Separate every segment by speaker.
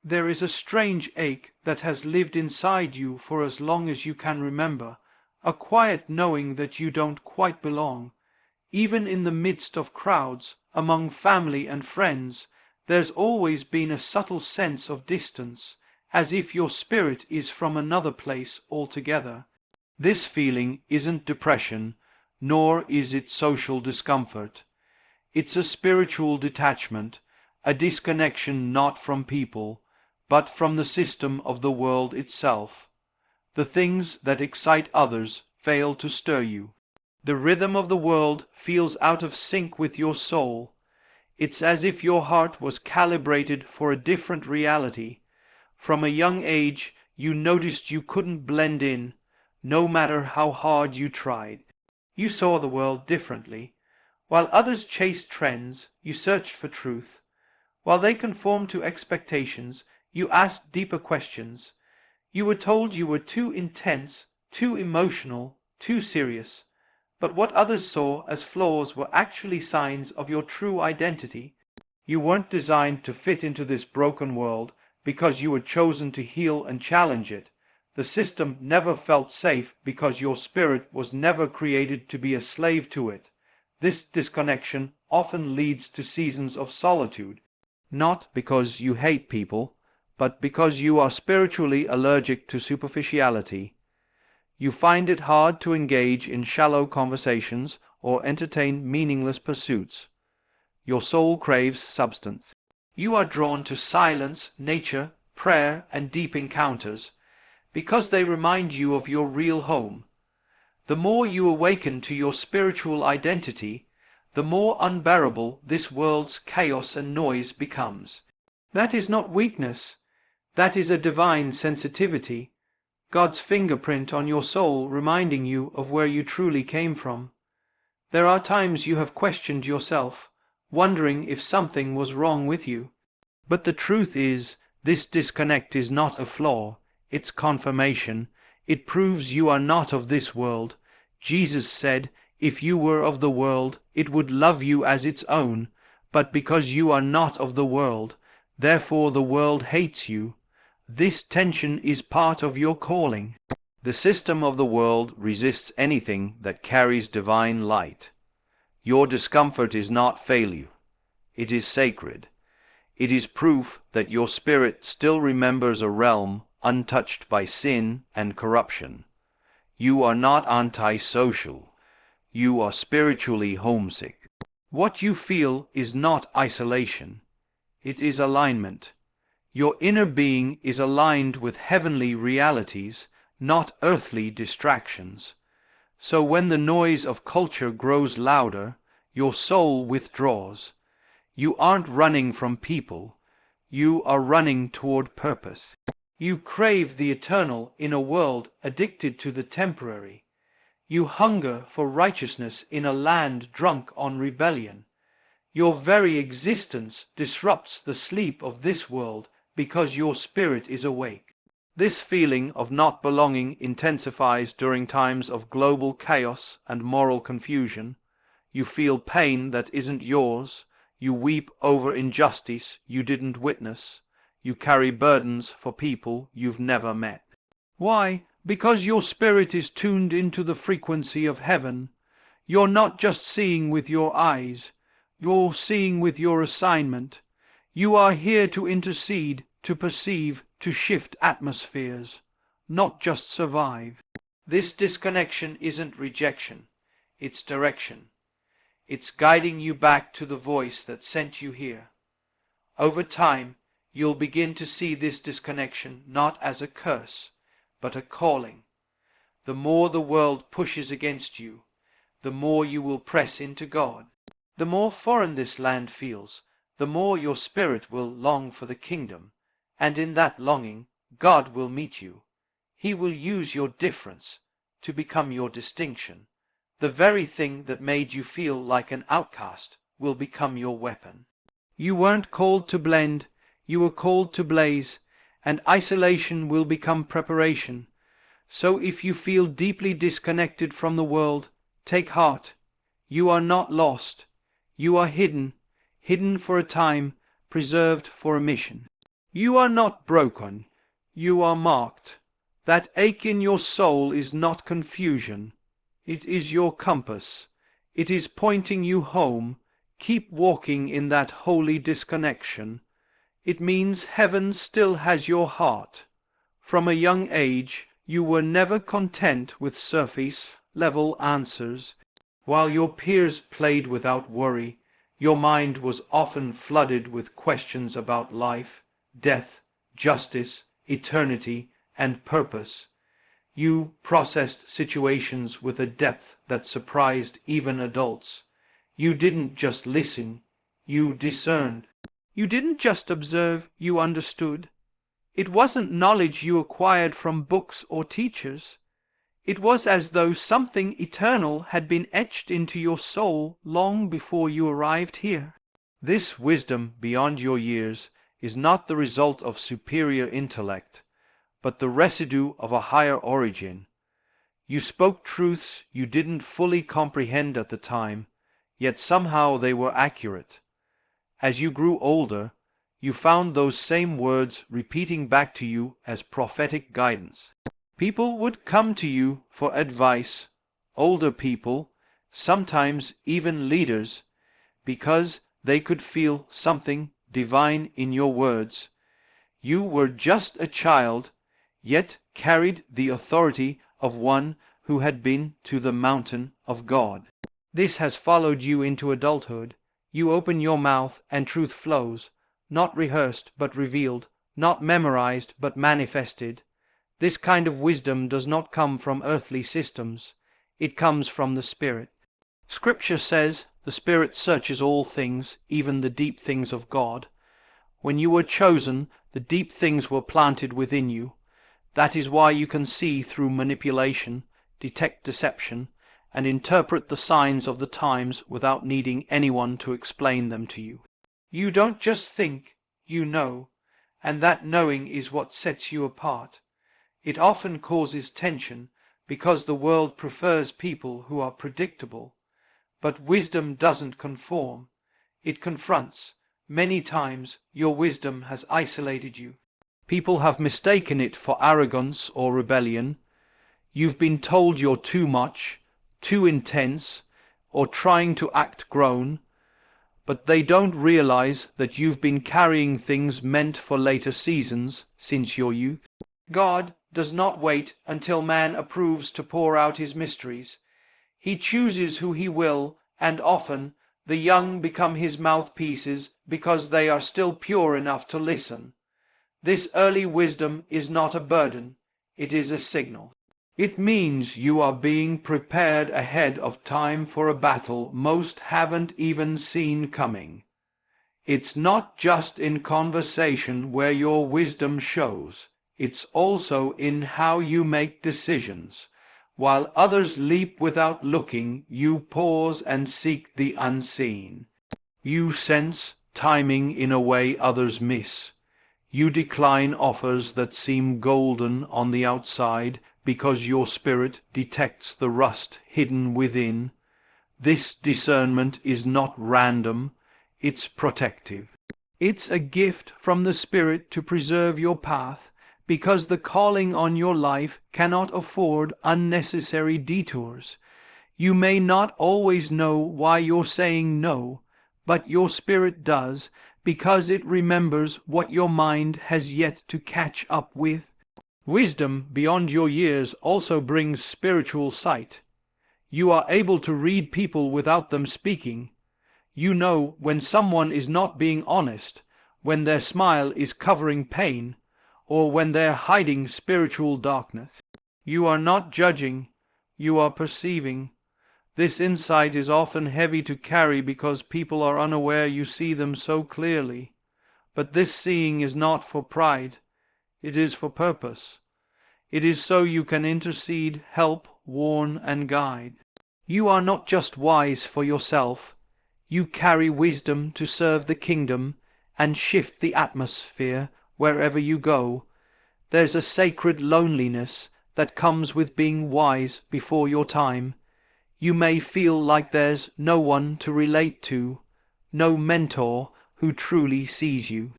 Speaker 1: There is a strange ache that has lived inside you for as long as you can remember, a quiet knowing that you don't quite belong. Even in the midst of crowds, among family and friends, there's always been a subtle sense of distance, as if your spirit is from another place altogether. This feeling isn't depression, nor is it social discomfort. It's a spiritual detachment, a disconnection not from people, but from the system of the world itself. The things that excite others fail to stir you. The rhythm of the world feels out of sync with your soul. It's as if your heart was calibrated for a different reality. From a young age, you noticed you couldn't blend in, no matter how hard you tried. You saw the world differently. While others chased trends, you searched for truth. While they conformed to expectations, you asked deeper questions. You were told you were too intense, too emotional, too serious. But what others saw as flaws were actually signs of your true identity. You weren't designed to fit into this broken world because you were chosen to heal and challenge it. The system never felt safe because your spirit was never created to be a slave to it. This disconnection often leads to seasons of solitude, not because you hate people, but because you are spiritually allergic to superficiality. You find it hard to engage in shallow conversations or entertain meaningless pursuits. Your soul craves substance. You are drawn to silence, nature, prayer, and deep encounters, because they remind you of your real home. The more you awaken to your spiritual identity, the more unbearable this world's chaos and noise becomes. That is not weakness. That is a divine sensitivity, God's fingerprint on your soul reminding you of where you truly came from. There are times you have questioned yourself, wondering if something was wrong with you. But the truth is, this disconnect is not a flaw, it's confirmation. It proves you are not of this world. Jesus said, if you were of the world, it would love you as its own, but because you are not of the world, therefore the world hates you. This tension is part of your calling. The system of the world resists anything that carries divine light. Your discomfort is not failure. It is sacred. It is proof that your spirit still remembers a realm untouched by sin and corruption. You are not antisocial. You are spiritually homesick. What you feel is not isolation. It is alignment. Your inner being is aligned with heavenly realities, not earthly distractions. So when the noise of culture grows louder, your soul withdraws. You aren't running from people. You are running toward purpose. You crave the eternal in a world addicted to the temporary. You hunger for righteousness in a land drunk on rebellion. Your very existence disrupts the sleep of this world because your spirit is awake. This feeling of not belonging intensifies during times of global chaos and moral confusion. You feel pain that isn't yours. You weep over injustice you didn't witness. You carry burdens for people you've never met. Why? Because your spirit is tuned into the frequency of heaven. You're not just seeing with your eyes. You're seeing with your assignment. You are here to intercede, to perceive, to shift atmospheres, not just survive. This disconnection isn't rejection. It's direction. It's guiding you back to the voice that sent you here. Over time, you'll begin to see this disconnection not as a curse, but a calling. The more the world pushes against you, the more you will press into God. The more foreign this land feels, the more your spirit will long for the kingdom, and in that longing, God will meet you. He will use your difference to become your distinction. The very thing that made you feel like an outcast will become your weapon. You weren't called to blend, you were called to blaze, and isolation will become preparation. So if you feel deeply disconnected from the world, take heart. You are not lost. You are hidden, hidden for a time, preserved for a mission. You are not broken. You are marked. That ache in your soul is not confusion. It is your compass. It is pointing you home. Keep walking in that holy disconnection. It means heaven still has your heart. From a young age, you were never content with surface-level answers. While your peers played without worry, your mind was often flooded with questions about life, death, justice, eternity, and purpose. You processed situations with a depth that surprised even adults. You didn't just listen, you discerned. You didn't just observe, you understood. It wasn't knowledge you acquired from books or teachers. It was as though something eternal had been etched into your soul long before you arrived here. This wisdom beyond your years is not the result of superior intellect, but the residue of a higher origin. You spoke truths you didn't fully comprehend at the time, yet somehow they were accurate. As you grew older, you found those same words repeating back to you as prophetic guidance. People would come to you for advice, older people, sometimes even leaders, because they could feel something divine in your words. You were just a child, yet carried the authority of one who had been to the mountain of God. This has followed you into adulthood. You open your mouth and truth flows, not rehearsed but revealed, not memorized but manifested. This kind of wisdom does not come from earthly systems. It comes from the Spirit. Scripture says the Spirit searches all things, even the deep things of God. When you were chosen, the deep things were planted within you. That is why you can see through manipulation, detect deception, and interpret the signs of the times without needing anyone to explain them to you. You don't just think, you know, and that knowing is what sets you apart. It often causes tension because the world prefers people who are predictable. But wisdom doesn't conform. It confronts. Many times your wisdom has isolated you. People have mistaken it for arrogance or rebellion. You've been told you're too much, too intense, or trying to act grown, but they don't realize that you've been carrying things meant for later seasons since your youth. God does not wait until man approves to pour out his mysteries. He chooses who he will, and often the young become his mouthpieces because they are still pure enough to listen. This early wisdom is not a burden, it is a signal. It means you are being prepared ahead of time for a battle most haven't even seen coming. It's not just in conversation where your wisdom shows. It's also in how you make decisions. While others leap without looking, you pause and seek the unseen. You sense timing in a way others miss. You decline offers that seem golden on the outside because your spirit detects the rust hidden within. This discernment is not random, it's protective. It's a gift from the Spirit to preserve your path, because the calling on your life cannot afford unnecessary detours. You may not always know why you're saying no, but your spirit does, because it remembers what your mind has yet to catch up with. Wisdom beyond your years also brings spiritual sight. You are able to read people without them speaking. You know when someone is not being honest, when their smile is covering pain, or when they're hiding spiritual darkness. You are not judging, you are perceiving. This insight is often heavy to carry because people are unaware you see them so clearly. But this seeing is not for pride, it is for purpose. It is so you can intercede, help, warn, and guide. You are not just wise for yourself. You carry wisdom to serve the kingdom and shift the atmosphere wherever you go. There's a sacred loneliness that comes with being wise before your time. You may feel like there's no one to relate to, no mentor who truly sees you.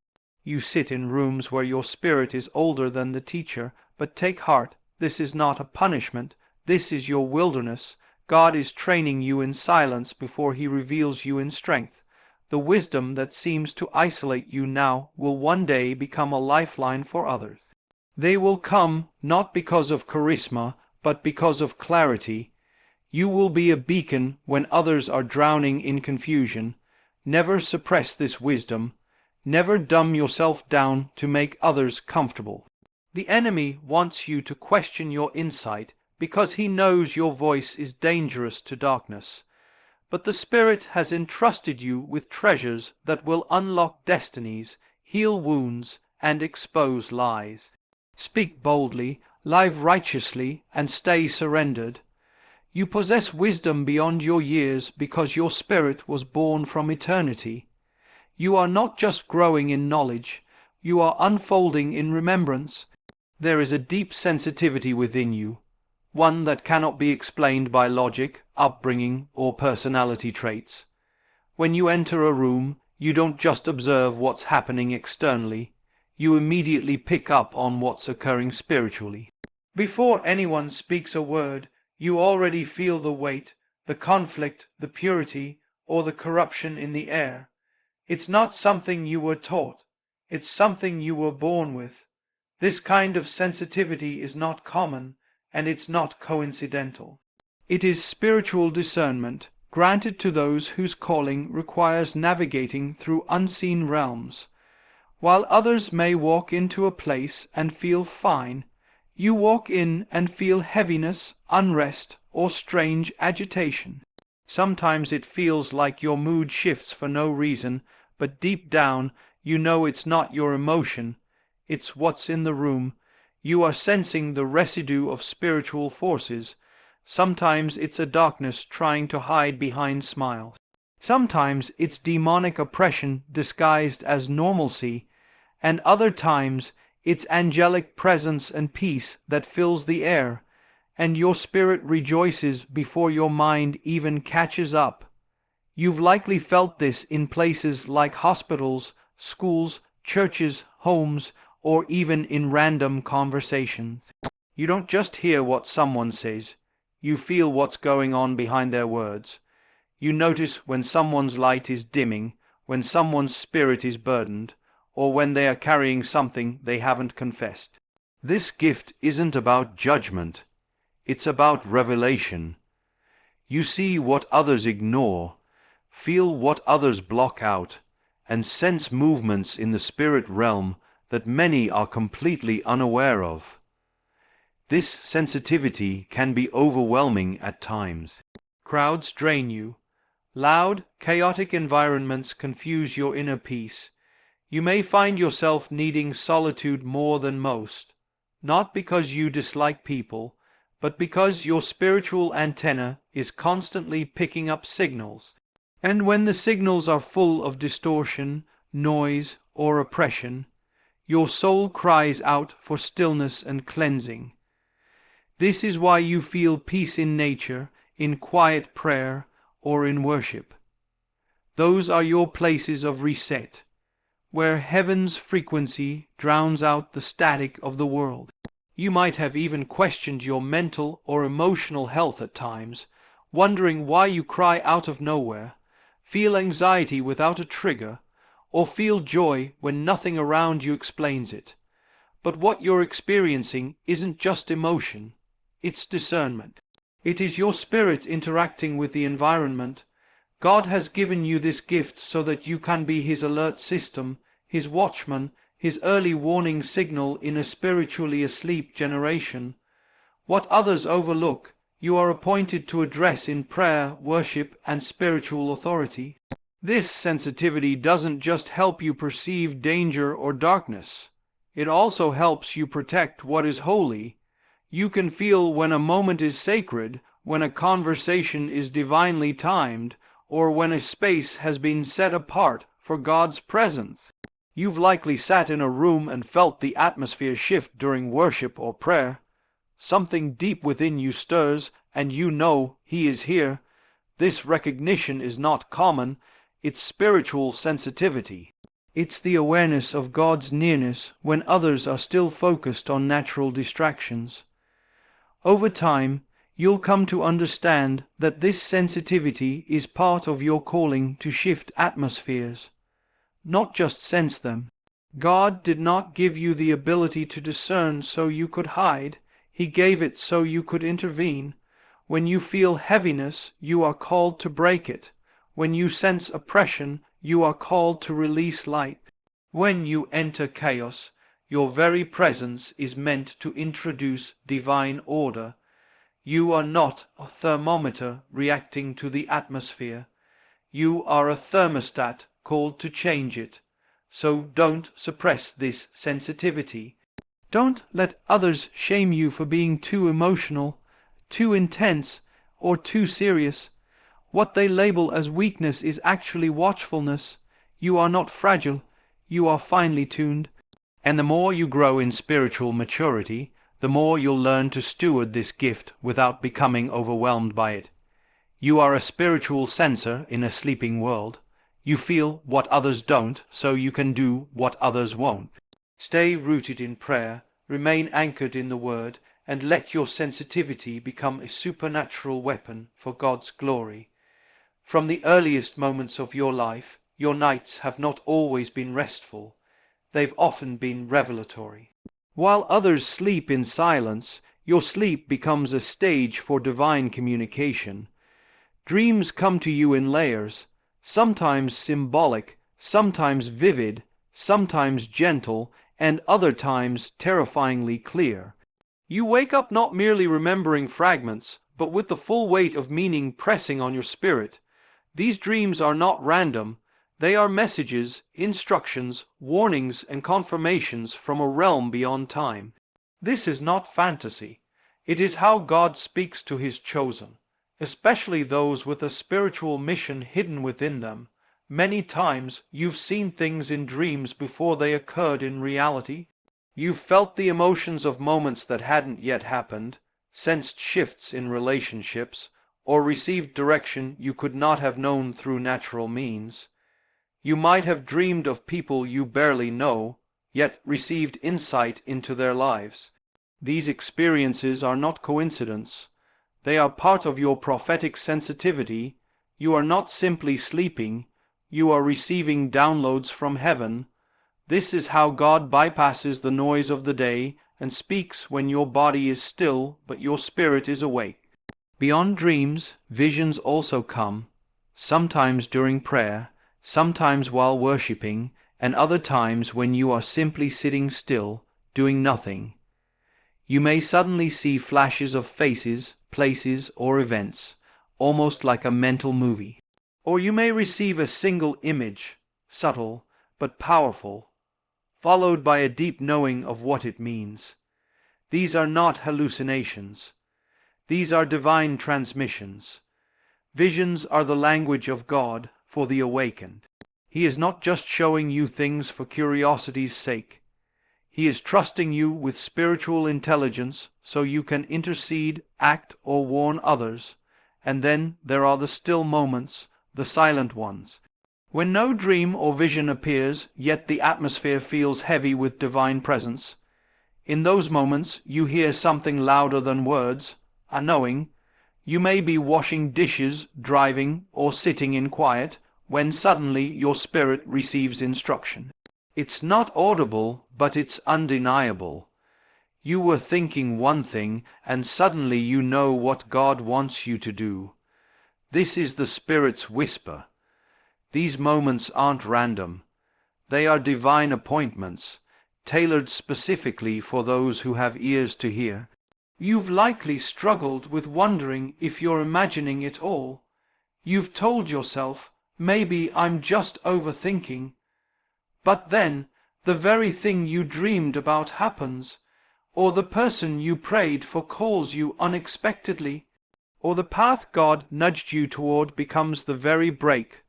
Speaker 1: You sit in rooms where your spirit is older than the teacher, but take heart, this is not a punishment, this is your wilderness. God is training you in silence before he reveals you in strength. The wisdom that seems to isolate you now will one day become a lifeline for others. They will come not because of charisma, but because of clarity. You will be a beacon when others are drowning in confusion. Never suppress this wisdom. Never dumb yourself down to make others comfortable. The enemy wants you to question your insight because he knows your voice is dangerous to darkness. But the Spirit has entrusted you with treasures that will unlock destinies, heal wounds, and expose lies. Speak boldly, live righteously, and stay surrendered. You possess wisdom beyond your years because your spirit was born from eternity. You are not just growing in knowledge, you are unfolding in remembrance. There is a deep sensitivity within you, one that cannot be explained by logic, upbringing, or personality traits. When you enter a room, you don't just observe what's happening externally, you immediately pick up on what's occurring spiritually. Before anyone speaks a word, you already feel the weight, the conflict, the purity, or the corruption in the air. It's not something you were taught, it's something you were born with. This kind of sensitivity is not common, and it's not coincidental. It is spiritual discernment, granted to those whose calling requires navigating through unseen realms. While others may walk into a place and feel fine, you walk in and feel heaviness, unrest, or strange agitation. Sometimes it feels like your mood shifts for no reason, but deep down you know it's not your emotion, it's what's in the room. You are sensing the residue of spiritual forces. Sometimes it's a darkness trying to hide behind smiles. Sometimes it's demonic oppression disguised as normalcy, and other times it's angelic presence and peace that fills the air, and your spirit rejoices before your mind even catches up. You've likely felt this in places like hospitals, schools, churches, homes, or even in random conversations. You don't just hear what someone says, you feel what's going on behind their words. You notice when someone's light is dimming, when someone's spirit is burdened, or when they are carrying something they haven't confessed. This gift isn't about judgment, it's about revelation. You see what others ignore, feel what others block out, and sense movements in the spirit realm that many are completely unaware of. This sensitivity can be overwhelming at times. Crowds drain you. Loud, chaotic environments confuse your inner peace. You may find yourself needing solitude more than most, not because you dislike people, but because your spiritual antenna is constantly picking up signals. And when the signals are full of distortion, noise, or oppression, your soul cries out for stillness and cleansing. This is why you feel peace in nature, in quiet prayer, or in worship. Those are your places of reset, where heaven's frequency drowns out the static of the world. You might have even questioned your mental or emotional health at times, wondering why you cry out of nowhere, feel anxiety without a trigger, or feel joy when nothing around you explains it. But what you're experiencing isn't just emotion, it's discernment. It is your spirit interacting with the environment. God has given you this gift so that you can be His alert system, His watchman, His early warning signal in a spiritually asleep generation. What others overlook, you are appointed to address in prayer, worship, and spiritual authority. This sensitivity doesn't just help you perceive danger or darkness. It also helps you protect what is holy. You can feel when a moment is sacred, when a conversation is divinely timed, or when a space has been set apart for God's presence. You've likely sat in a room and felt the atmosphere shift during worship or prayer. Something deep within you stirs, and you know He is here. This recognition is not common, it's spiritual sensitivity. It's the awareness of God's nearness when others are still focused on natural distractions. Over time, you'll come to understand that this sensitivity is part of your calling to shift atmospheres, not just sense them. God did not give you the ability to discern so you could hide. He gave it so you could intervene. When you feel heaviness, you are called to break it. When you sense oppression, you are called to release light. When you enter chaos, your very presence is meant to introduce divine order. You are not a thermometer reacting to the atmosphere. You are a thermostat called to change it. So don't suppress this sensitivity. Don't let others shame you for being too emotional, too intense, or too serious. What they label as weakness is actually watchfulness. You are not fragile. You are finely tuned. And the more you grow in spiritual maturity, the more you'll learn to steward this gift without becoming overwhelmed by it. You are a spiritual sensor in a sleeping world. You feel what others don't, so you can do what others won't. Stay rooted in prayer, remain anchored in the Word, and let your sensitivity become a supernatural weapon for God's glory. From the earliest moments of your life, your nights have not always been restful. They've often been revelatory. While others sleep in silence, your sleep becomes a stage for divine communication. Dreams come to you in layers, sometimes symbolic, sometimes vivid, sometimes gentle, and other times terrifyingly clear. You wake up not merely remembering fragments, but with the full weight of meaning pressing on your spirit. These dreams are not random. They are messages, instructions, warnings, and confirmations from a realm beyond time. This is not fantasy. It is how God speaks to His chosen, especially those with a spiritual mission hidden within them. Many times you've seen things in dreams before they occurred in reality. You've felt the emotions of moments that hadn't yet happened, sensed shifts in relationships, or received direction you could not have known through natural means. You might have dreamed of people you barely know, yet received insight into their lives. These experiences are not coincidence. They are part of your prophetic sensitivity. You are not simply sleeping. You are receiving downloads from heaven. This is how God bypasses the noise of the day and speaks when your body is still but your spirit is awake. Beyond dreams, visions also come, sometimes during prayer, sometimes while worshipping, and other times when you are simply sitting still, doing nothing. You may suddenly see flashes of faces, places, or events, almost like a mental movie. Or you may receive a single image, subtle but powerful, followed by a deep knowing of what it means. These are not hallucinations. These are divine transmissions. Visions are the language of God for the awakened. He is not just showing you things for curiosity's sake. He is trusting you with spiritual intelligence so you can intercede, act, or warn others. And then there are the still moments, the silent ones, when no dream or vision appears, yet the atmosphere feels heavy with divine presence. In those moments you hear something louder than words, a knowing. You may be washing dishes, driving, or sitting in quiet, when suddenly your spirit receives instruction. It's not audible, but it's undeniable. You were thinking one thing, and suddenly you know what God wants you to do. This is the Spirit's whisper. These moments aren't random. They are divine appointments, tailored specifically for those who have ears to hear. You've likely struggled with wondering if you're imagining it all. You've told yourself, maybe I'm just overthinking. But then, the very thing you dreamed about happens, or the person you prayed for calls you unexpectedly, or the path God nudged you toward becomes the very break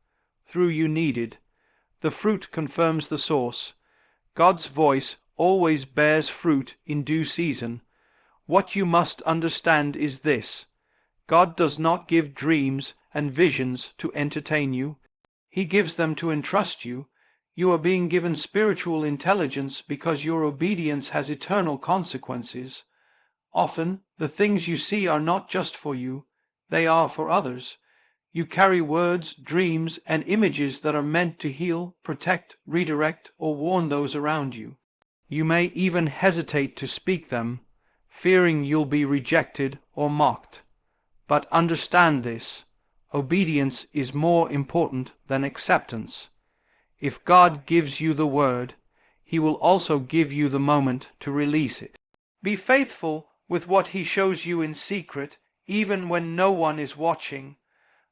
Speaker 1: through you needed. The fruit confirms the source. God's voice always bears fruit in due season. What you must understand is this: God does not give dreams and visions to entertain you. He gives them to entrust you. You are being given spiritual intelligence because your obedience has eternal consequences. Often, the things you see are not just for you, they are for others. You carry words, dreams, and images that are meant to heal, protect, redirect, or warn those around you. You may even hesitate to speak them, fearing you'll be rejected or mocked. But understand this: obedience is more important than acceptance. If God gives you the word, He will also give you the moment to release it. Be faithful with what He shows you in secret, even when no one is watching.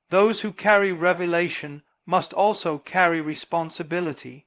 Speaker 1: Those who carry revelation must also carry responsibility.